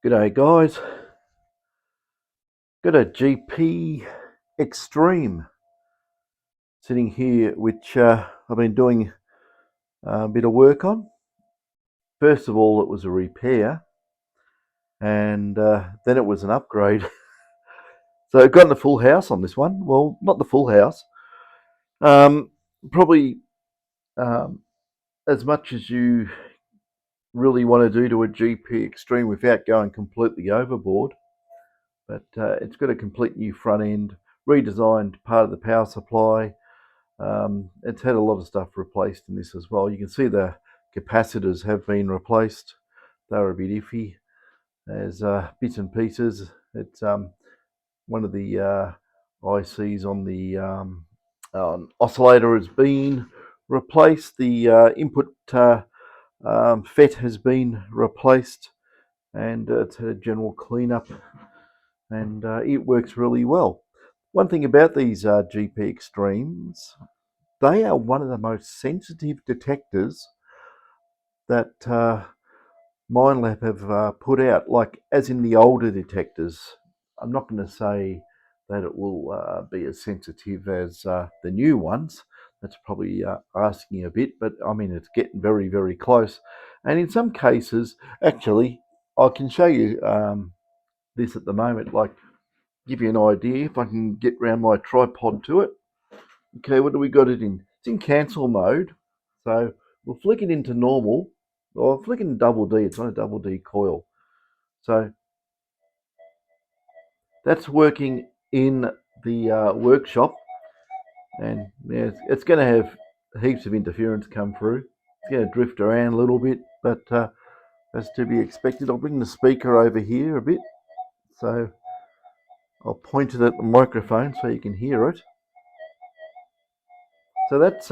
G'day guys, got a GP Extreme sitting here which I've been doing a bit of work on. First of all it was a repair and then it was an upgrade. So I've gotten the full house on this one. Well, not the full house, probably as much as you really want to do to a GP Extreme without going completely overboard. But it's got a complete new front end, redesigned part of the power supply. It's had a lot of stuff replaced in this as well. You can see the capacitors have been replaced. They were a bit iffy. There's bits and pieces. It's one of the ICs on the oscillator has been replaced. The input FET has been replaced, and it's had a general cleanup, and it works really well. One thing about these GP Extremes, they are one of the most sensitive detectors that Minelab have put out, like as in the older detectors. I'm not going to say that it will be as sensitive as the new ones. That's probably asking a bit, but I mean, it's getting very, very close. And in some cases, actually, I can show you this at the moment, like give you an idea if I can get around my tripod to it. Okay, what do we got it in? It's in cancel mode. So we'll flick it into normal, or flick it in double D. It's not a double D coil. So that's working in the workshop. And yeah, it's going to have heaps of interference come through. It's going to drift around a little bit, but that's to be expected. I'll bring the speaker over here a bit. So I'll point it at the microphone so you can hear it. So that's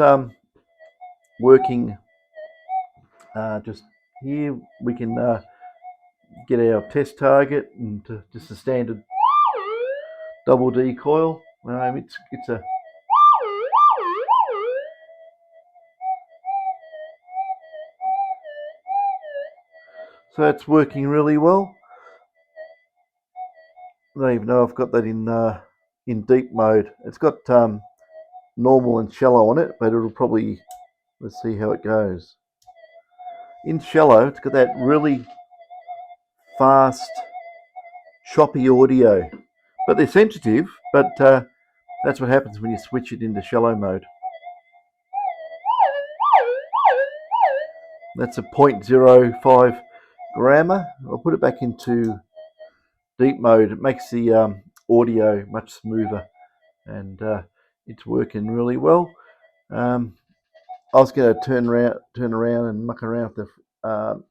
working just here. We can get our test target and just a standard double D coil. It's a so it's working really well. I don't even know I've got that in deep mode. It's got normal and shallow on it, but it'll probably, let's see how it goes. In shallow, it's got that really fast, choppy audio, but they're sensitive. But that's what happens when you switch it into shallow mode. That's a 0.05 grammar. I'll put it back into deep mode. It makes the audio much smoother, and it's working really well. I was going to turn around and muck around with the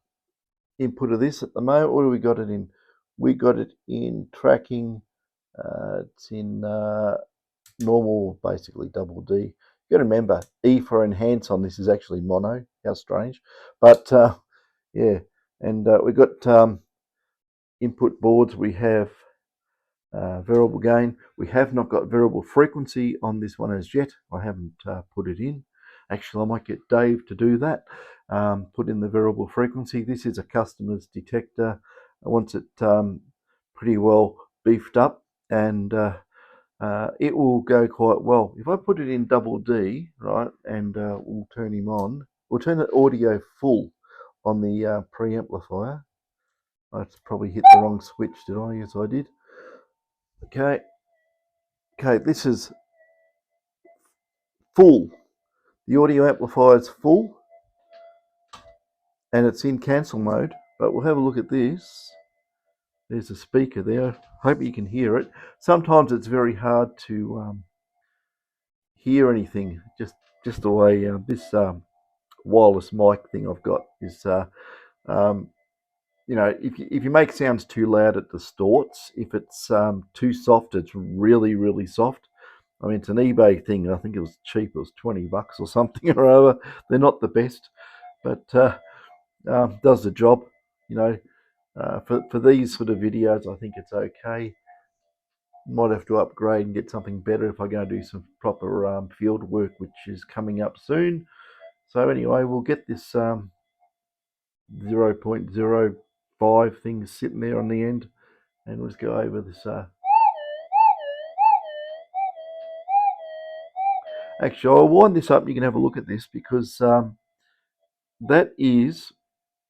input of this at the moment. What do we got it in? We got it in tracking. It's in normal, basically double D. You got to remember, E for enhance on this is actually mono. How strange, but yeah. And we got input boards. We have variable gain. We have not got variable frequency on this one as yet. I haven't put it in. Actually, I might get Dave to do that. Put in the variable frequency. This is a customer's detector. I want it pretty well beefed up, and it will go quite well. If I put it in double D, right, and we'll turn him on. We'll turn the audio full on the preamplifier. I probably hit the wrong switch, did I? Yes, I did. Okay, this is full. The audio amplifier is full, and it's in cancel mode, but we'll have a look at this. There's a speaker there. Hope you can hear it. Sometimes it's very hard to hear anything, just the way this wireless mic thing I've got is, you know, if you make sounds too loud, it distorts. If it's too soft, it's really, really soft. I mean, it's an eBay thing. I think it was cheap. It was $20 or something or other. They're not the best, but does the job. You know, for these sort of videos, I think it's okay. Might have to upgrade and get something better if I go and do some proper field work, which is coming up soon. So anyway, we'll get this 0.05 5 things sitting there on the end, and we'll just go over this. Actually, I'll wind this up and you can have a look at this, because that is,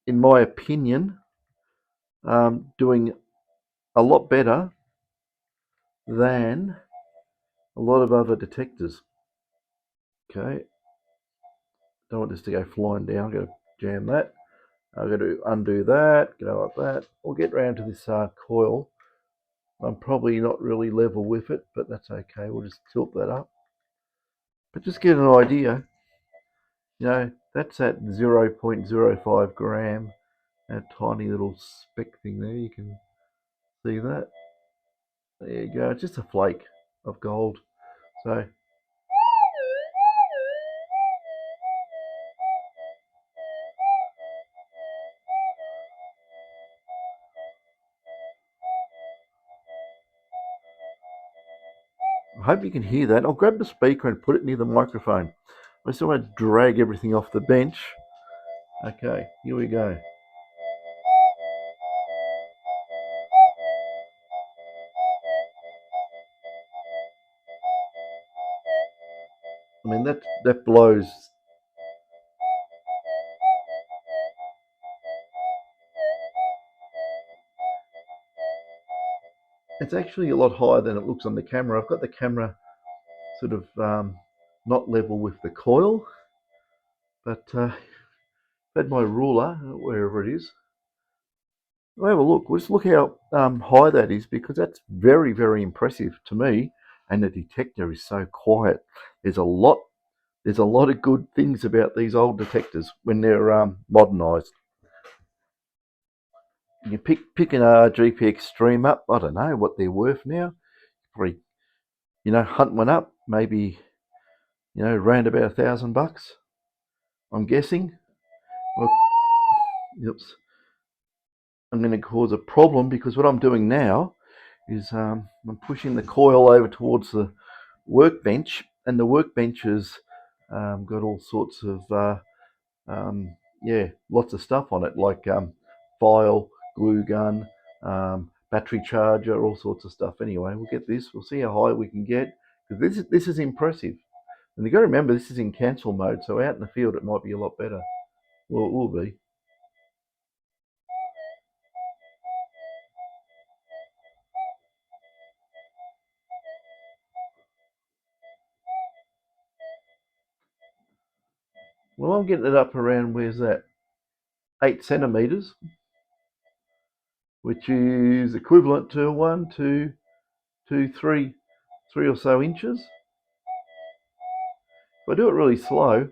in my opinion, doing a lot better than a lot of other detectors. Okay, don't want this to go flying down. I'm going to jam that. I'm going to undo that, go like that. We'll get round to this coil. I'm probably not really level with it, but that's okay. We'll just tilt that up. But just get an idea, you know, that's at 0.05 gram, that tiny little speck thing there. You can see that. There you go. It's just a flake of gold. So I hope you can hear that. I'll grab the speaker and put it near the microphone. I just want to drag everything off the bench. Okay, here we go. I mean, that blows. It's actually a lot higher than it looks on the camera. I've got the camera sort of not level with the coil, but I've had my ruler, wherever it is. I'll have a look. Let's look how high that is, because that's very, very impressive to me. And the detector is so quiet. There's a lot of good things about these old detectors when they're modernised. You pick an GP Extreme up. I don't know what they're worth now. Probably, hunt one up. Maybe, round about $1,000. I'm guessing. Well, oops. I'm going to cause a problem, because what I'm doing now is I'm pushing the coil over towards the workbench, and the workbench has got all sorts of lots of stuff on it, like file, glue gun, battery charger, all sorts of stuff. Anyway, we'll get this. We'll see how high we can get, because this is impressive. And you've got to remember, this is in cancel mode, so out in the field it might be a lot better. Well, it will be. Well, I'm getting it up around, where's that? 8 centimeters, which is equivalent to 1, 2, 2, 3 or so inches. If I do it really slow,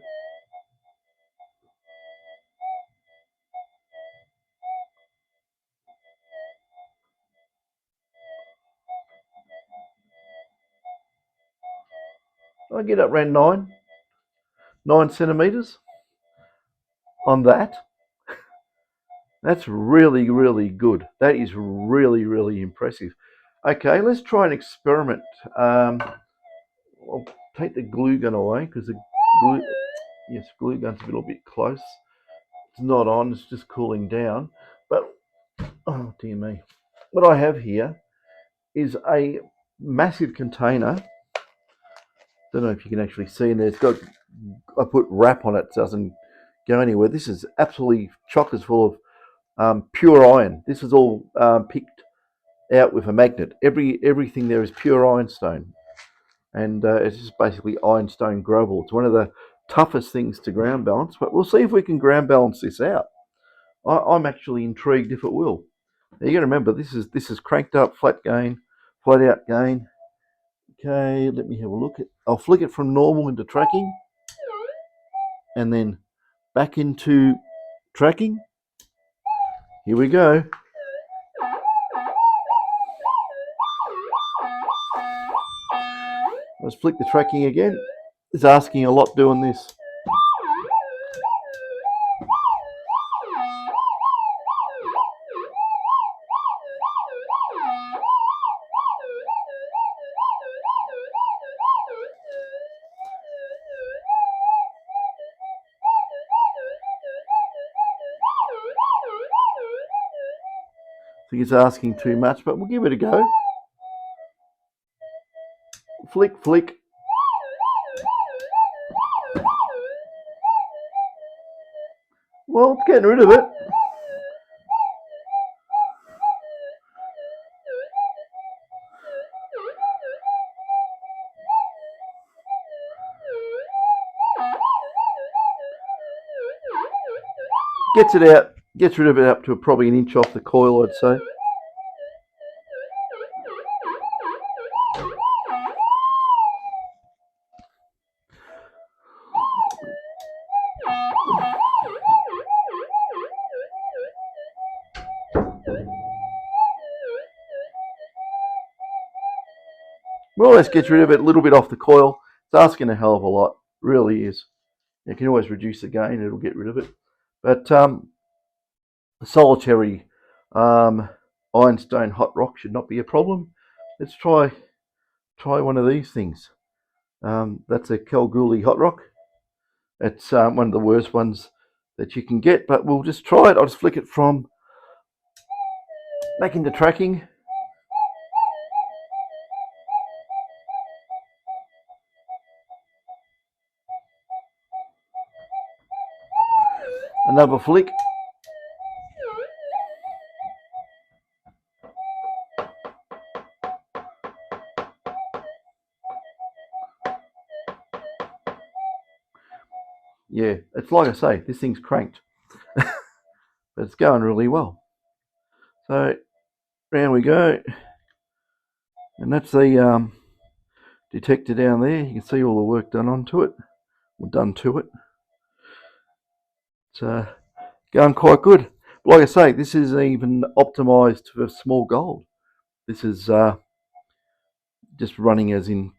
I get up around 9 centimeters on that. That's really, really good. That is really, really impressive. Okay, let's try an experiment. I'll take the glue gun away, because the glue gun's a little bit close. It's not on, it's just cooling down. But, oh dear me. What I have here is a massive container. Don't know if you can actually see in there. I put wrap on it so it doesn't go anywhere. This is absolutely chockers full of pure iron. This is all picked out with a magnet. Everything there is pure ironstone, and it's just basically ironstone gravel. It's one of the toughest things to ground balance, but we'll see if we can ground balance this out. I'm actually intrigued if it will. Now you got to remember, this is cranked up, flat gain, flat out gain. Okay, let me have a look. I'll flick it from normal into tracking, and then back into tracking. Here we go. Let's flick the tracking again. It's asking a lot doing this. think it's asking too much, but we'll give it a go. Flick, flick. Well, it's getting rid of it. Gets it out, gets rid of it up to probably an inch off the coil, I'd say. More or less gets rid of it a little bit off the coil. It's asking a hell of a lot, really is. You can always reduce the gain, it'll get rid of it. But solitary ironstone hot rock should not be a problem. Let's try one of these things. That's a Kalgoorlie hot rock. It's one of the worst ones that you can get, but we'll just try it. I'll just flick it from back into tracking. Another flick. Yeah, it's like I say, this thing's cranked, but it's going really well. So round we go, and that's the detector down there. You can see all the work done onto it, or done to it. It's going quite good. But like I say, this is even optimized for small gold. This is just running as in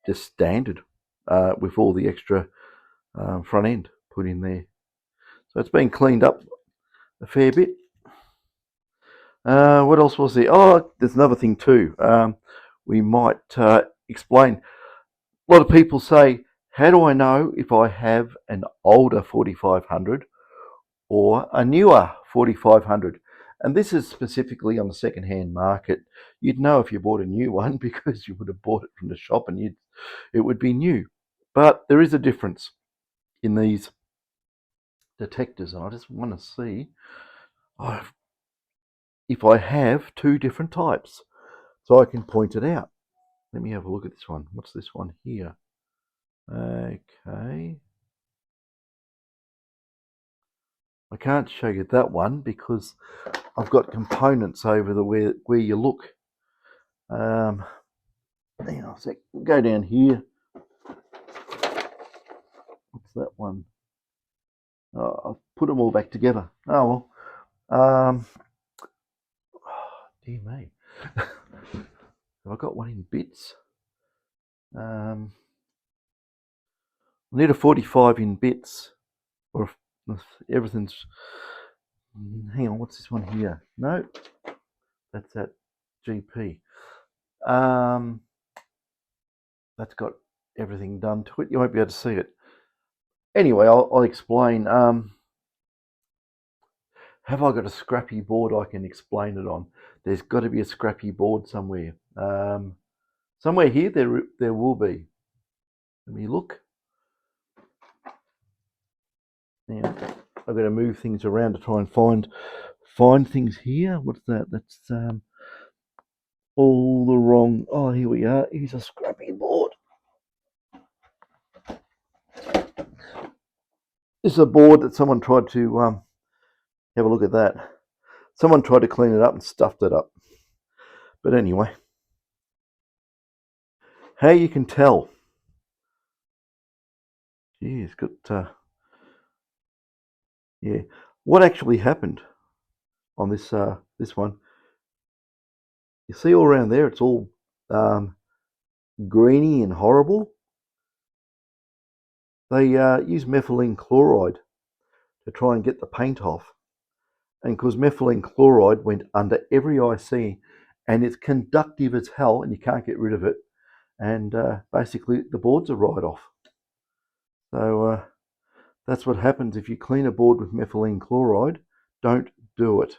just standard with all the extra front end put in there. So it's been cleaned up a fair bit. What else was there? Oh, there's another thing too. We might explain. A lot of people say, how do I know if I have an older 4500 or a newer 4500? And this is specifically on the second-hand market. You'd know if you bought a new one because you would have bought it from the shop and it would be new. But there is a difference in these detectors, and I just want to see if I have two different types so I can point it out. Let me have a look at this one. What's this one here? Okay. I can't show you that one because I've got components over the where you look. Hang on a sec. We'll go down here. What's that one? Oh, I've put them all back together. Oh well. Dear me. Have I got one in bits? I need a 45 in bits, or if everything's. Hang on, what's this one here? No, that's that GP. That's got everything done to it. You won't be able to see it. Anyway, I'll explain. Have I got a scrappy board I can explain it on? There's got to be a scrappy board somewhere. Somewhere here there will be. Let me look. Now I've got to move things around to try and find things here. What's that? That's all the wrong. Oh, here we are. Here's a scrappy board. This is a board that someone tried to have a look at that. Someone tried to clean it up and stuffed it up. But anyway, how you can tell. Gee, it's got yeah. What actually happened on this this one? You see all around there, it's all greeny and horrible. They use methylene chloride to try and get the paint off. And because methylene chloride went under every IC, and it's conductive as hell, and you can't get rid of it. And basically, the boards are right off. So that's what happens if you clean a board with methylene chloride. Don't do it.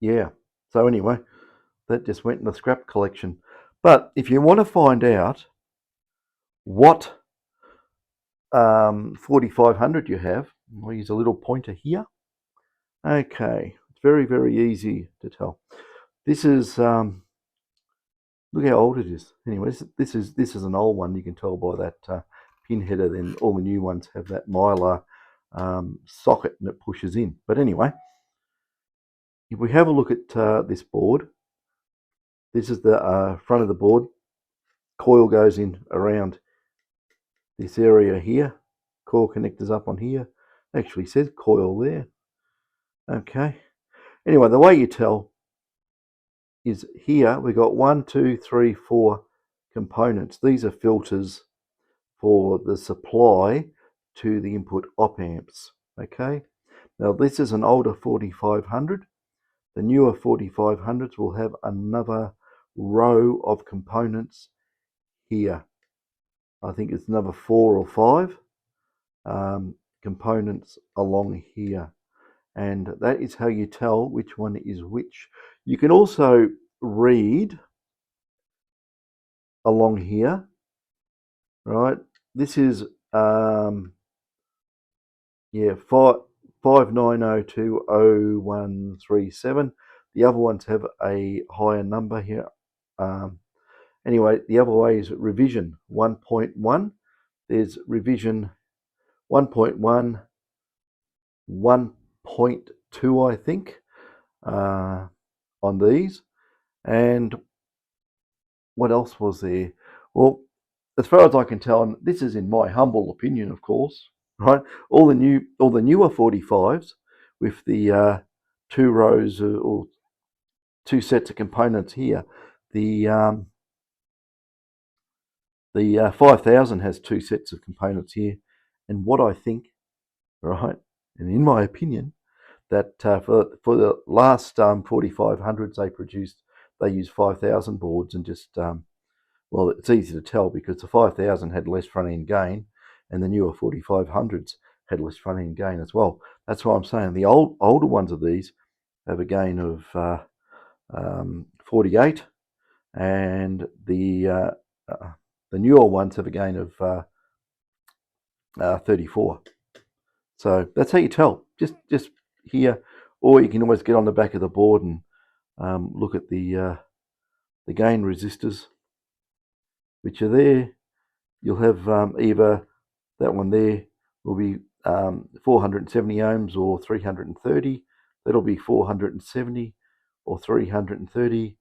Yeah. So anyway, that just went in the scrap collection. But if you want to find out what 4500 you have, I'll use a little pointer here. Okay, it's very, very easy to tell. This is look how old it is. Anyway, this is an old one. You can tell by that pin header. Then all the new ones have that Mylar socket and it pushes in. But anyway, if we have a look at this board, this is the front of the board. Coil goes in around this area here. Coil connectors up on here. Actually says coil there. Okay. Anyway, the way you tell is here we got 1, 2, 3, 4 components. These are filters for the supply to the input op amps. Okay. Now this is an older 4500. The newer 4500s will have another row of components here. I think it's number 4 or 5 components along here. And that is how you tell which one is which. You can also read along here, right? This is yeah, 59020137. The other ones have a higher number here. Anyway, the other way is revision 1.1. There's revision 1.1, 1.2, I think, on these. And what else was there? Well, as far as I can tell, and this is in my humble opinion, of course, right? All the newer 45s with the 2 rows or 2 sets of components here. The 5000 has 2 sets of components here, and what I think, right, and in my opinion, that for the last 4500s they used 5000 boards and just well, it's easy to tell because the 5000 had less front end gain, and the newer 4500s had less front end gain as well. That's why I'm saying the older ones of these have a gain of 48, and the newer ones have a gain of 34. So that's how you tell. Just here, or you can always get on the back of the board and look at the gain resistors, which are there. You'll have either that one there will be 470 ohms or 330. That'll be 470 or 330,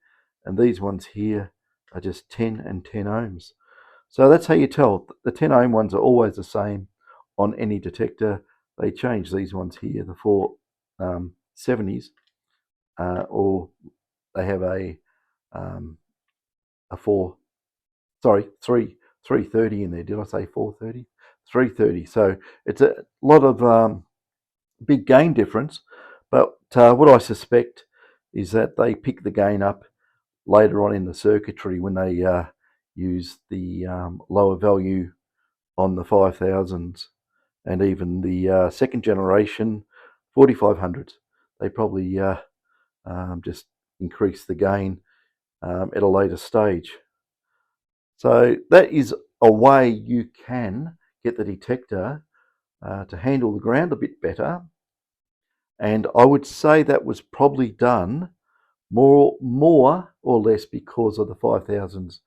and these ones here are just 10 and 10 ohms. So that's how you tell. The 10 ohm ones are always the same on any detector. They change these ones here, the 470s, or they have a 330 in there. Did I say 430? 330. So it's a lot of big gain difference. But what I suspect is that they pick the gain up later on in the circuitry when they use the lower value on the 5000s and even the second generation 4500s. They probably just increase the gain at a later stage. So that is a way you can get the detector to handle the ground a bit better. And I would say that was probably done more or less because of the 5000s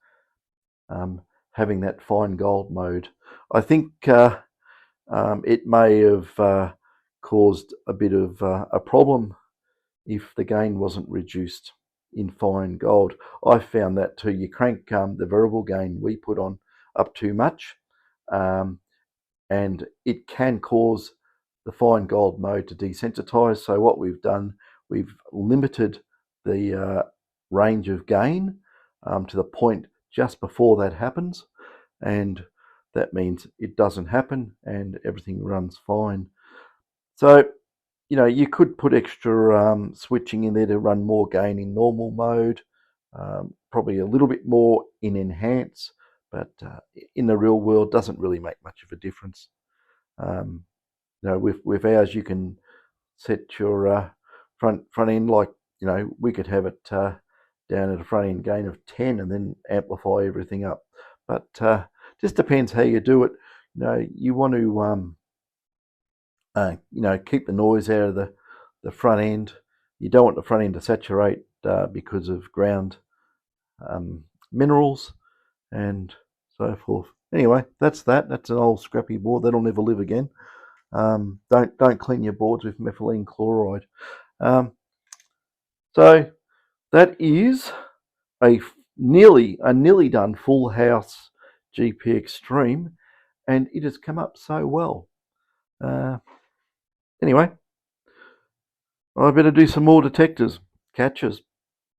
having that fine gold mode. I think it may have caused a bit of a problem if the gain wasn't reduced in fine gold. I found that too. You crank the variable gain we put on up too much, and it can cause the fine gold mode to desensitize. So what we've done, we've limited the range of gain to the point just before that happens, and that means it doesn't happen and everything runs fine. So you could put extra switching in there to run more gain in normal mode, probably a little bit more in enhance, but in the real world doesn't really make much of a difference. with ours you can set your front end, like we could have it down at a front end gain of 10 and then amplify everything up. But just depends how you do it. You want to keep the noise out of the front end. You don't want the front end to saturate because of ground minerals and so forth. Anyway, that's that. That's an old scrappy board that'll never live again. Don't clean your boards with methylene chloride. So that is a nearly done full house GP Extreme, and it has come up so well. Anyway, I better do some more detectors. Catches.